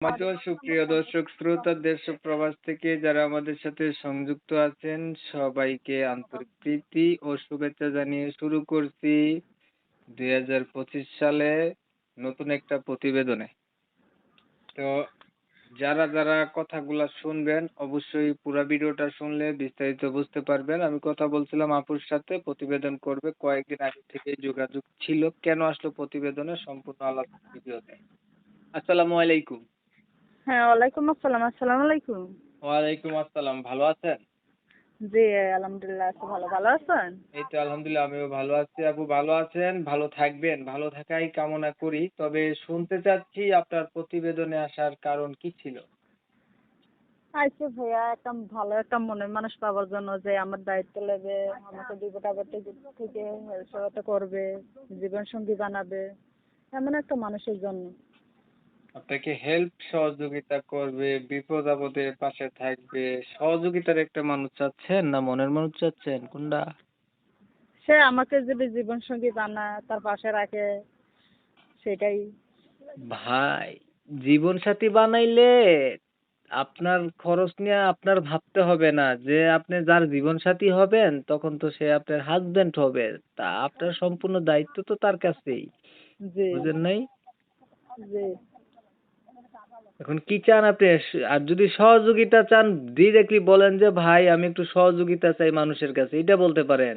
মাত্র সুপ্রিয় দর্শক শ্রোতা দেশ ও প্রবাস থেকে যারা আমাদের সাথে সংযুক্ত আছেন সবাইকে আন্তরিক প্রীতি ও শুভেচ্ছা জানিয়ে শুরু করছি 2025 সালে নতুন একটা প্রতিবেদনে। তো যারা কথাগুলা শুনবেন অবশ্যই পুরো ভিডিওটা শুনলে বিস্তারিত বুঝতে পারবেন। আমি কথা বলছিলাম আপুর সাথে, প্রতিবেদন করবে, কয়েকদিন আগে থেকে যোগাযোগ ছিল। কেন আসলো প্রতিবেদনে সম্পূর্ণ আলাদা ভিডিওতে। আসসালামু আলাইকুম। হ্যাঁ, ওয়ালাইকুম আসসালাম। আসসালামু আলাইকুম। ওয়ালাইকুম আসসালাম। ভালো আছেন? জি, আলহামদুলিল্লাহ আছি ভালো। ভালো আছেন? এই তো আলহামদুলিল্লাহ আমিও ভালো আছি। আপু ভালো আছেন? ভালো থাকবেন। ভালো থাকাই কামনা করি। তবে শুনতে চাচ্ছি আপনার প্রতিবেদনে আসার কারণ কি ছিল? আইসি ভাইয়া একটা ভালো একটা মনের মানুষ পাওয়ার জন্য, যে আমার দায়িত্ব নেবে, আমাকে বিপদ আপদ থেকে সহায়তা করবে, জীবন সঙ্গী বানাবে, এমন একটা মানুষের জন্য। আপনাকে হেল্প সহযোগিতা করবে, বিপদ আপদে পাশে থাকবে, সহযোগিতার একটা মানুষ চাচ্ছেন না মনের মানুষ চাচ্ছেন কোনটা? সে আমাকে যদি জীবন সঙ্গী বানায়, তার পাশে রাখে, সেটাই। ভাই, জীবন সাথী বানাইলে আপনার খরচ নিয়ে আপনার ভাবতে হবে না যে আপনি যার জীবন সাথী হবেন তখন তো সে আপনার হাজবেন্ড হবে। তা আপনার সম্পূর্ণ দায়িত্ব তো তার কাছেই। জি বুঝেন নাই? জি। এখন কি চান আপনি? আর যদি সহযোগিতা চান ডিরেক্টলি বলেন যে ভাই আমি একটু সহযোগিতা চাই মানুষের কাছে, এটা বলতে পারেন।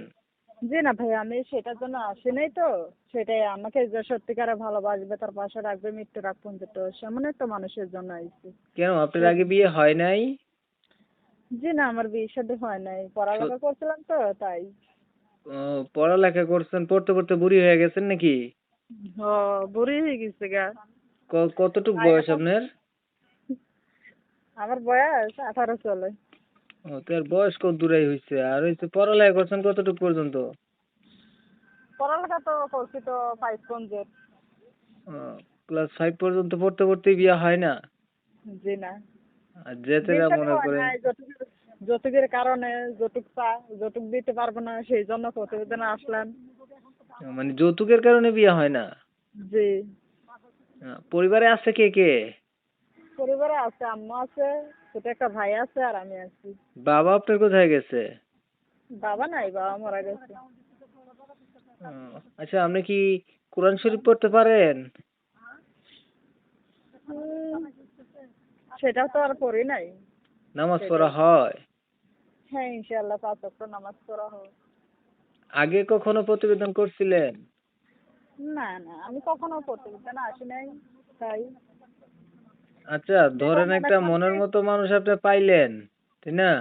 জি না ভাই, আমি সেটার জন্য আসি নাই তো। সেটাই, আমাকে যে সত্যিকারে ভালোবাসবে, তার পাশে রাখবে মৃত্যুর আগ পর্যন্ত, সেমন একটা মানুষের জন্য আইছি। কেন আপনার সে আগে বিয়ে হয় নাই? জি না, আমার বিয়ে শাদী হয় নাই, স- পড়ালেখা করছিলাম তো তাই। ও, পড়ালেখা করছেন, পড়তে পড়তে বুড়ি হয়ে গেছেন নাকি? ও, বুড়ি হয়ে গেছে গা। কতটুক তাই বয়স এখন আপনার? আমার বয়স 18 চলে। ও, তো আর বয়স কত দূরাই হইছে, আর হইছে পড়ালেখা করছেন কতটুক পর্যন্ত? পড়ালেখা তো করছি তো 5 পর্যন্ত। ক্লাস 5 পর্যন্ত পড়তে পড়তেই বিয়ে হয় না? জি না, আর যেতে বিয়ে শাদী মনে হয় করেন নাই। যৌতুকের কারণে, যৌতুক দিতে পারবো না, সেই জন্য প্রতিবেদনে আসলাম। মানে যৌতুকের কারণে বিয়ে হয় না? জি। পরিবারে আছে কে কে? পরিবারে আছে, আম্মা আছে, ছোট একটা ভাই আছে, আর আমি আছি। বাবা আপনার কোথায় গেছে? বাবা নাই, বাবা মারা গেছে। আচ্ছা, আপনি কি কোরআন শরীফ পড়তে পারেন? উম, সেটা তো আর পড়ি নাই। নামাজ পড়া সেটাই। হয়? হ্যাঁ, ইনশাআল্লাহ 5 ওয়াক্ত নামাজ পড়া হয়। আগে কখনো প্রতিবেদন করছিলেন? না না, আমি কখনো প্রতিবেদনে আসি নাই, তাই। আচ্ছা, এখন ধরেন অনেক একটা মনের মানুষই। মতো মানুষ আপনি পাইলেন, তাই না?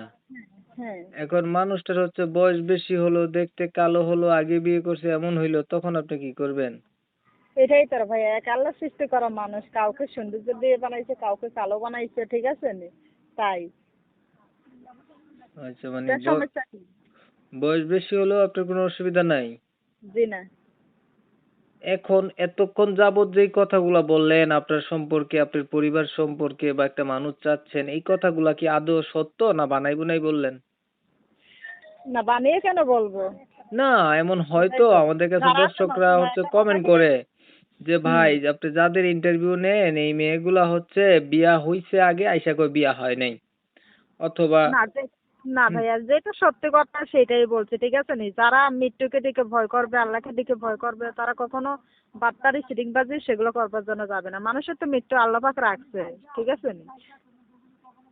হ্যাঁ। এখন মানুষটার হচ্ছে বয়স বেশি হলো, দেখতে কালো হলো, আগে বিয়ে করছে এমন হইলো, তখন আপনি কি করবেন? এটাই তো ভাই, এক আল্লাহ সৃষ্টি করা মানুষ, কাউকে সৌন্দর্য দিয়ে বানাইছে, কাউকে কালো বানাইছে, ঠিক আছে নি? তাই। আচ্ছা, মানে তা সমস্যা কি? বয়স বেশি হলেও আপনার কোনো অসুবিধা নাই? জি না। এখন এতক্ষণ যাবত যেই কথাগুলা বললেন আপনার সম্পর্কে, আপনার পরিবার সম্পর্কে বা একটা মানুষ চাচ্ছেন, এই কথাগুলা কি আদৌ সত্য না বানাই বুনাই বললেন? না, বানিয়ে কেন বলবো? না, এমন এটাই হয়তো তো। আমাদের কাছে যারা আছে দর্শকরা নতুন, হচ্ছে একটা কথা কমেন্ট কি? করে যে হুম। ভাই আপনি যাদের ইন্টারভিউ নেন এই মেয়েগুলা হচ্ছে বিয়া হইছে আগে আইসা কই বিয়া হয় নাই, অথবা না না হুম, ভাইয়া, যেটা সত্যি কথা সেটাই বলছে, ঠিক আছে নি? যারা মৃত্যুকে দিকে ভয় করবে, আল্লাহকে দিকে ভয় করবে, তারা কখনো বাটপারি সিটিংবাজি সেগুলো করবার জন্য যাবে না। মানুষের তো মৃত্যু আল্লাহ পাক রাখছে, ঠিক আছে নি?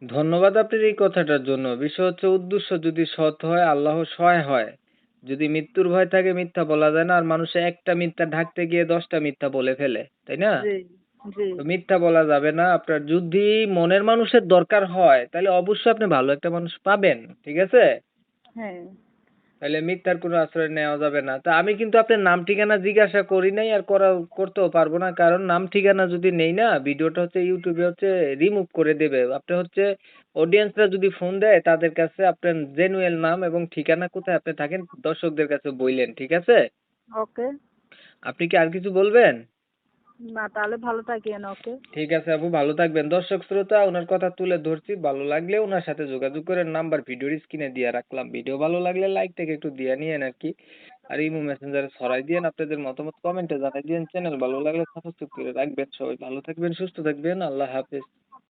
ধন্যবাদ আপনার এই কথাটার জন্য। বিষয় হচ্ছে উদ্দেশ্য যদি সৎ হয় আল্লাহ সহায় হয়। যদি মৃত্যুর ভয় থাকে মিথ্যা বলা যায় না, আর মানুষে একটা মিথ্যা ঢাকতে গিয়ে 10টা মিথ্যা বলে ফেলে, তাই না? জি জি। তো মিথ্যা বলা যাবে না। আপনার যদি মনের মানুষের দরকার হয় তাহলে অবশ্যই আপনি ভালো একটা মানুষ পাবেন, ঠিক আছে? হ্যাঁ। তাহলে মিথ্যার কোনো আশ্রয় নেওয়া যাবে না। তা আমি কিন্তু আপনার নাম ঠিকানা জিজ্ঞাসা করি নাই, আর করতেও পারবো না, কারণ নাম ঠিকানা যদি নেই না ভিডিওটা হচ্ছে ইউটিউবে হচ্ছে রিমুভ করে দেবে। আপনি হচ্ছে অডিয়েন্সরা যদি ফোন দেয় তাদের কাছে আপনার জেনুইন নাম এবং ঠিকানা কোথায় আপনি থাকেন দর্শকদের কাছে বললেন, ঠিক আছে? ওকে। আপনি কি আর কিছু বলবেন? না, তাহলে ভালো থাকিয়েন। ওকে। ঠিক আছে আপু, ভালো থাকবেন। দর্শক শ্রোতা ওনার কথা তুলে ধরছি, ভালো লাগলে ওনার সাথে যোগাযোগ করেন, নাম্বার ভিডিওর স্ক্রিনে দিয়ে রাখলাম। ভিডিও ভালো লাগলে লাইক থেকে একটু দিয়ে নিয়েন আর কি। আর ইমো মেসেঞ্জারে ছড়াই দিয়েন, আপনাদের মতামত কমেন্টে জানাই দিয়েন, চ্যানেল ভালো লাগলে সাবস্ক্রাইব করে রাখবেন। সবাই ভালো থাকবেন, সুস্থ থাকবেন, আল্লাহ হাফেজ।